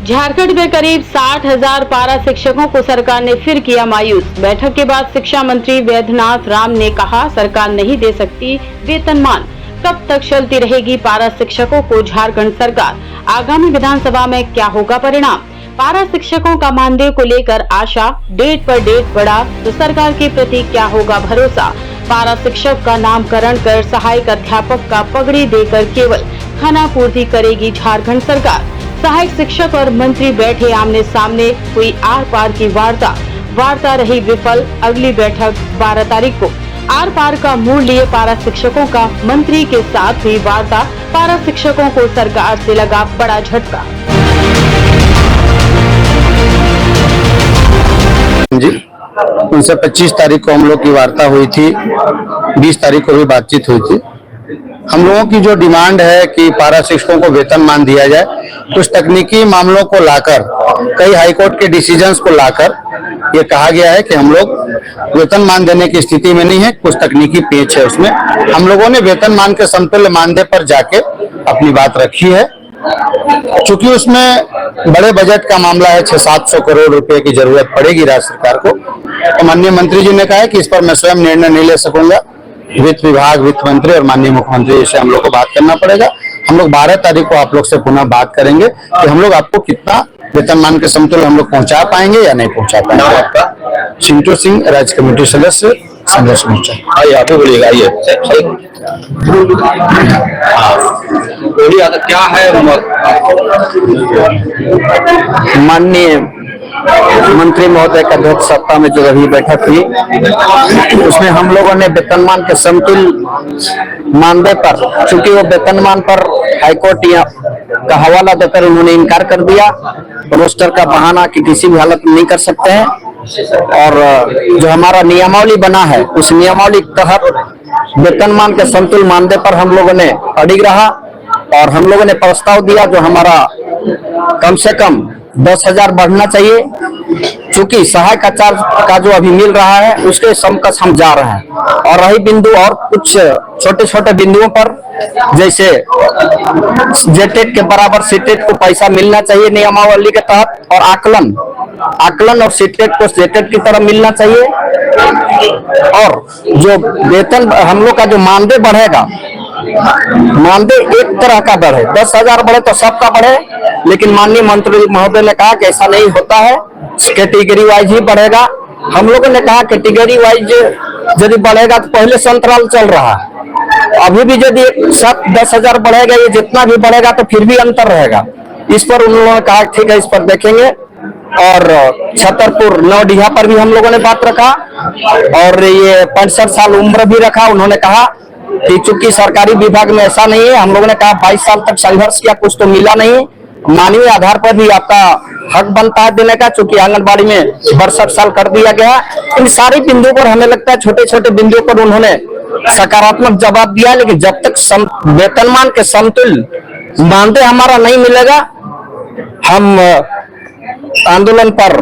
झारखंड में करीब 60,000 पारा शिक्षकों को सरकार ने फिर किया मायूस। बैठक के बाद शिक्षा मंत्री वैद्यनाथ राम ने कहा, सरकार नहीं दे सकती वेतनमान। कब तक चलती रहेगी पारा शिक्षकों को झारखंड सरकार? आगामी विधानसभा में क्या होगा परिणाम? पारा शिक्षकों का मानदेय को लेकर आशा, डेट पर डेट बढ़ा तो सरकार के प्रति क्या होगा भरोसा? पारा शिक्षक का नामकरण कर सहायक अध्यापक का पगड़ी देकर केवल खानापूर्ति करेगी झारखंड सरकार। सहायक शिक्षक और मंत्री बैठे आमने सामने, हुई आर पार की वार्ता रही विफल। अगली बैठक 12 तारीख को। आर पार का मूड लिए पारा शिक्षकों का मंत्री के साथ हुई वार्ता। पारा शिक्षकों को सरकार से लगा बड़ा झटका। जी, उनसे 25 तारीख को हम लोग की वार्ता हुई थी, 20 तारीख को भी बातचीत हुई थी। हम लोगों की जो डिमांड है कि पारा शिक्षकों को वेतनमान दिया जाए, कुछ तकनीकी मामलों को लाकर, कई हाईकोर्ट के डिसीजंस को लाकर ये कहा गया है कि हम लोग वेतनमान देने की स्थिति में नहीं है, कुछ तकनीकी पेच है उसमें। हम लोगों ने वेतनमान के समतुल्य मानदेय पर जाके अपनी बात रखी है। चूंकि उसमें बड़े बजट का मामला है, 600-700 करोड़ रुपए की जरूरत पड़ेगी राज्य सरकार को, तो माननीय मंत्री जी ने कहा है कि इस पर मैं स्वयं निर्णय नहीं ले सकूंगा। वित्त विभाग, वित्त मंत्री और माननीय मुख्यमंत्री से हम लोग को बात करना पड़ेगा। हम लोग 12 तारीख को आप लोग से पुनः बात करेंगे कि हम लोग आपको कितना वेतनमान के समतुल्य हम लोग पहुंचा पाएंगे या नहीं पहुंचा पाएंगे। आपका चिंटू सिंह, राज्य कमेटी सदस्य, संघर्ष मोर्चा। आइए आप बोलिएगा। आइए क्या है माननीय मंत्री महोदय की अध्यक्षता में जो अभी बैठक हुई, उसमें हम लोगों ने वेतनमान के समतुल्य मानदेय पर, चूंकि वो वेतनमान पर हाईकोर्ट का हवाला देकर उन्होंने इनकार कर दिया। रोस्टर का बहाना कि किसी भी हालत में नहीं कर सकते हैं, और जो हमारा नियमावली बना है उस नियमावली के तहत वेतनमान के समतुल्य मानदेय पर हम लोगों ने अडिग रहा और हम लोगों ने प्रस्ताव दिया जो हमारा कम से कम 10,000 बढ़ना चाहिए। चूंकि सहायक आचार्य का जो अभी मिल रहा है उसके समकक्ष हम जा रहे हैं। और रही बिंदु और कुछ छोटे छोटे बिंदुओं पर, जैसे जेटेट के बराबर सीटेट को पैसा मिलना चाहिए नियमावली के तहत, और आकलन और सीटेट को जेटेट की तरह मिलना चाहिए। और जो वेतन हम लोग का जो मानदेय बढ़ेगा, मानदेय एक तरह का बढ़े, 10,000 बढ़े तो सबका बढ़े, लेकिन माननीय मंत्री महोदय ने कहा कि ऐसा नहीं होता है, कैटेगरी वाइज ही बढ़ेगा। हम लोगों ने कहा कैटेगरी वाइज यदि बढ़ेगा तो पहले से अंतराल चल रहा है, अभी भी यदि 10,000 बढ़ेगा, ये जितना भी बढ़ेगा तो फिर भी अंतर रहेगा। इस पर उन्होंने कहा ठीक है, इस पर देखेंगे। और छतरपुर नौडीहा पर भी हम लोगों ने बात रखा, और ये 65 साल उम्र भी रखा। उन्होंने कहा कि चूंकि सरकारी विभाग में ऐसा नहीं है, हम लोगों ने कहा 22 साल तक संघर्ष किया, कुछ तो मिला नहीं, मानवीय आधार पर भी आपका हक बनता है देने का, चूंकि आंगनबाड़ी में 62 साल कर दिया गया। इन सारी बिंदुओं पर हमें लगता है, छोटे छोटे बिंदुओं पर उन्होंने सकारात्मक जवाब दिया, लेकिन जब तक वेतनमान के समतुल्य मानदेय हमारा नहीं मिलेगा, हम आंदोलन पर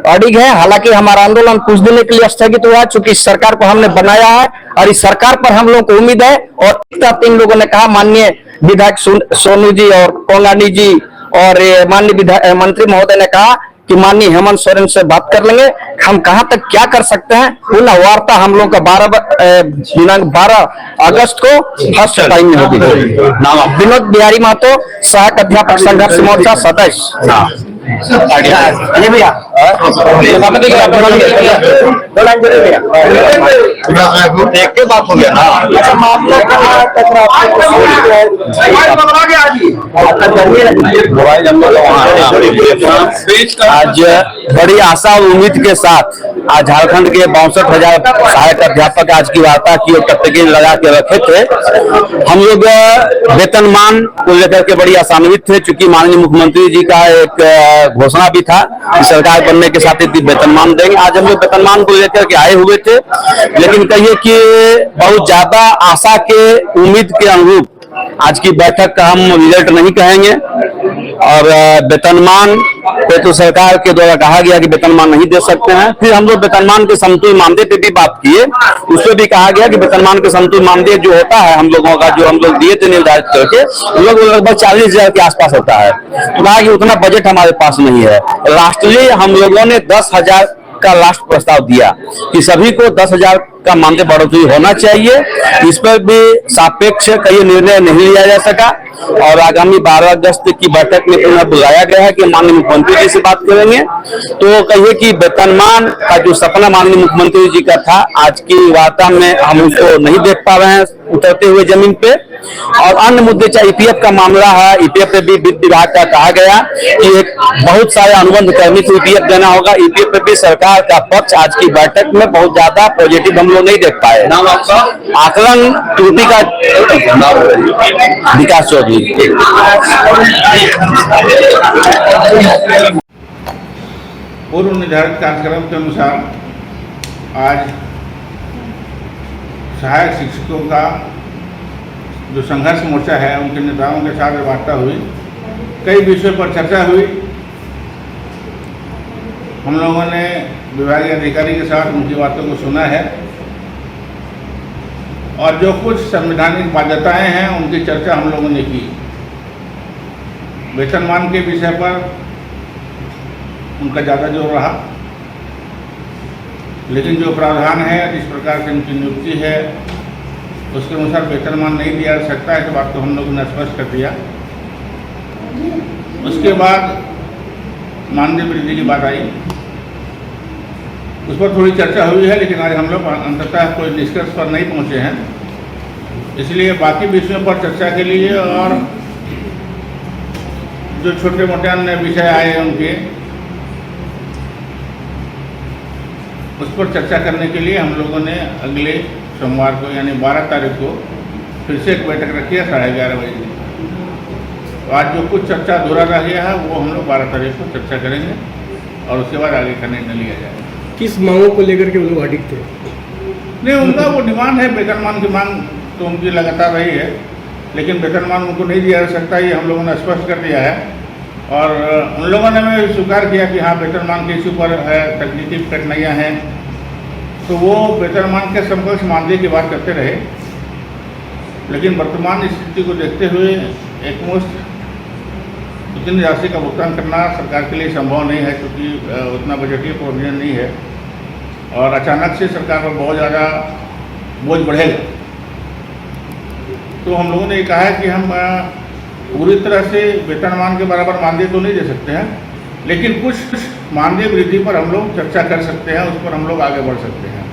अड़िग है। हालांकि हमारा आंदोलन कुछ दिनों के लिए स्थगित हुआ, चूंकि सरकार को हमने बनाया है और इस सरकार पर हम लोग को उम्मीद है। और इन लोगों ने कहा, माननीय विधायक सोनू जी और कोंगानी जी और माननीय मंत्री महोदय ने कहा कि माननीय हेमंत सोरेन से बात कर लेंगे, हम कहां तक क्या कर सकते हैं। पुनः वार्ता हम लोग का 12 अगस्त को फर्स्ट टाइम में होगी। विनोद बिहारी महतो, सहायक अध्यापक संघर्ष मोर्चा सदस्य। भैया देख के बात हो गया ना। आज बड़ी आशा और उम्मीद के साथ आज झारखंड के 62,000 सहायक अध्यापक आज की वार्ता की और कटघरे लगा के रखे थे। हम लोग वेतनमान को लेकर के बड़ी आशान्वित थे, चूंकि माननीय मुख्यमंत्री जी का एक घोषणा भी था कि सरकार बनने के साथ ही वेतनमान देंगे। आज हम लोग वेतनमान को लेकर के आए हुए थे, लेकिन कहिए कि बहुत ज्यादा आशा के, उम्मीद के अनुरूप आज की बैठक का हम रिजल्ट नहीं कहेंगे। और वेतनमान पे तो सरकार के द्वारा कहा गया कि वेतनमान नहीं दे सकते हैं। फिर हम लोग वेतनमान के समतुल्य मानदेय पे भी बात किए, उसमें भी कहा गया कि वेतनमान के समतुल्य मानदेय जो होता है हम लोगों का, जो हम लोग दिए थे निर्धारित करके, उन लोग लगभग 40,000 के आसपास होता है। तो कहा कि उतना बजट हमारे पास नहीं है। राष्ट्रीय हम लोगों ने 10,000 का लास्ट प्रस्ताव दिया कि सभी को 10,000 का मानदेय बढ़ोतरी होना चाहिए। इस पर भी सापेक्ष कई निर्णय नहीं लिया जा सका और आगामी 12 अगस्त की बैठक में पुनः बुलाया गया है कि माननीय मुख्यमंत्री जी से बात करेंगे। तो कहिए कि वेतनमान का जो सपना माननीय मुख्यमंत्री जी का था, आज की वार्ता में हम उसको नहीं देख पा रहे हैं उतरते हुए जमीन पे। और अन्य मुद्दे चाहे ईपीएफ का मामला है, ईपीएफ पे भी वित्त विभाग का कहा गया कि एक बहुत सारे अनुबंध कर्मी को ईपीएफ देना होगा। ईपीएफ पे भी सरकार का पक्ष आज की बैठक में बहुत ज्यादा पॉजिटिव हम लोग नहीं देख पाए। नाम आपका? आकलन त्रुटि का विकास चौधरी। पूर्व निर्धारित कार्यक्रम के अनुसार आज सहायक शिक्षकों का जो संघर्ष मोर्चा है उनके नेताओं के साथ वार्ता हुई। कई विषयों पर चर्चा हुई। हम लोगों ने विभागीय अधिकारी के साथ उनकी बातों को सुना है और जो कुछ संवैधानिक बाध्यताएं हैं उनकी चर्चा हम लोगों ने की। वेतनमान के विषय पर उनका ज़्यादा जोर रहा, लेकिन जो प्रावधान है, जिस प्रकार से उनकी नियुक्ति है, उसके अनुसार वेतनमान नहीं दिया जा सकता है। इस बात को हम लोगों ने स्पष्ट कर दिया। उसके बाद मानदेय वृद्धि की बात आई, उस पर थोड़ी चर्चा हुई है, लेकिन आज हम लोग अंततः कोई निष्कर्ष पर नहीं पहुंचे हैं। इसलिए बाकी विषयों पर चर्चा के लिए और जो छोटे मोटे अन्य विषय आए उनके, उस पर चर्चा करने के लिए हम लोगों ने अगले सोमवार को यानी 12 तारीख को फिर से एक बैठक रखी है 11:30 बजे। तो आज जो कुछ चर्चा अधूरा रह गया है वो हम लोग 12 तारीख को चर्चा करेंगे और उसके बाद आगे का निर्णय लिया जाएगा। किस मांगों को लेकर के वो लोग अडिग थे? नहीं, उनका वो डिमांड है, वेतनमान की मांग तो उनकी लगातार रही है, लेकिन वेतनमान उनको नहीं दिया जा सकता, ये हम लोगों ने स्पष्ट कर दिया है। और उन लोगों ने भी स्वीकार किया कि हाँ, वेतनमान के इश्यू पर है, तकनीकी कठिनाइयाँ हैं, तो वो वेतनमान के समकक्ष मानदेय की बात करते रहे। लेकिन वर्तमान स्थिति को देखते हुए एकमुश्त उतनी राशि का भुगतान करना सरकार के लिए संभव नहीं है, क्योंकि उतना बजटीय प्रोविजन नहीं है और अचानक से सरकार पर बहुत ज़्यादा बोझ बढ़ेगा। तो हम लोगों ने ये कहा है कि हम पूरी तरह से वेतनमान के बराबर मानदेय तो नहीं दे सकते हैं, लेकिन कुछ मानदेय वृद्धि पर हम लोग चर्चा कर सकते हैं, उस पर हम लोग आगे बढ़ सकते हैं।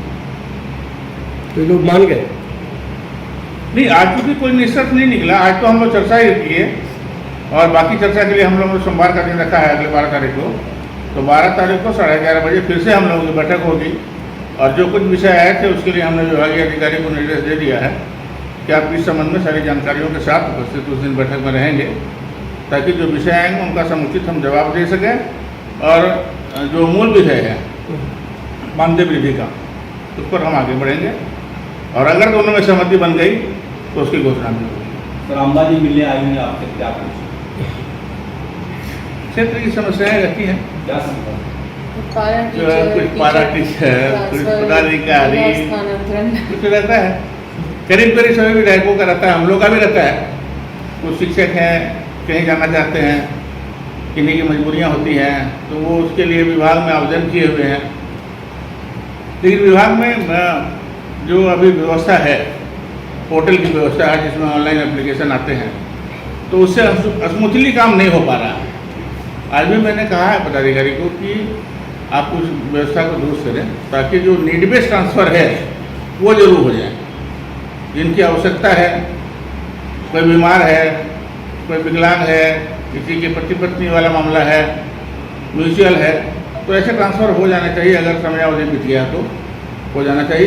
तो लोग मान गए? नहीं, आज क्योंकि कोई निष्कर्ष नहीं निकला, आज तो हम लोग चर्चा ही की है और बाकी चर्चा के लिए हम लोगों ने सोमवार का दिन रखा है अगले 12 तारीख को। तो 12 तारीख को 11:30 बजे फिर से हम लोगों की बैठक होगी और जो कुछ विषय आए थे उसके लिए हमने विभागीय अधिकारी को निर्देश दे दिया है कि आप इस संबंध में सारी जानकारियों के साथ उपस्थित उस दिन बैठक में रहेंगे, ताकि जो विषय आएंगे उनका समुचित हम जवाब दे सकें और जो मूल विषय है मानदेय वृद्धि का, उस पर हम आगे बढ़ेंगे और अगर दोनों में सहमति बन गई तो उसकी घोषणा भी होगी। सर, अंबाजी मिलने आई हैं आपसे, क्या पूछें? क्षेत्र की समस्याएं रहती हैं, क्या समझा? कुछ पारा टीचर, कुछ पदाधिकारी, कुछ रहता है, करीब करीब सभी विधायकों का रहता है, हम लोग का भी रहता है। कुछ शिक्षक हैं, कहीं जाना चाहते हैं, किन्हीं की मजबूरियां होती हैं, तो वो उसके लिए विभाग में आवेदन किए हुए हैं। लेकिन विभाग में जो अभी व्यवस्था है, पोर्टल की व्यवस्था है जिसमें ऑनलाइन एप्लीकेशन आते हैं, तो उससे स्मूथली काम नहीं हो पा रहा है। आज भी मैंने कहा है पदाधिकारी को कि आप उस व्यवस्था को दुरुस्त करें ताकि जो नीड बेस्ड ट्रांसफ़र है वो जरूर हो जाए। जिनकी आवश्यकता है, कोई बीमार है, कोई विकलांग है, किसी के पति पत्नी वाला मामला है, म्यूचुअल है, तो ऐसे ट्रांसफ़र हो जाना चाहिए। अगर समयावधि बीत गया तो हो जाना चाहिए।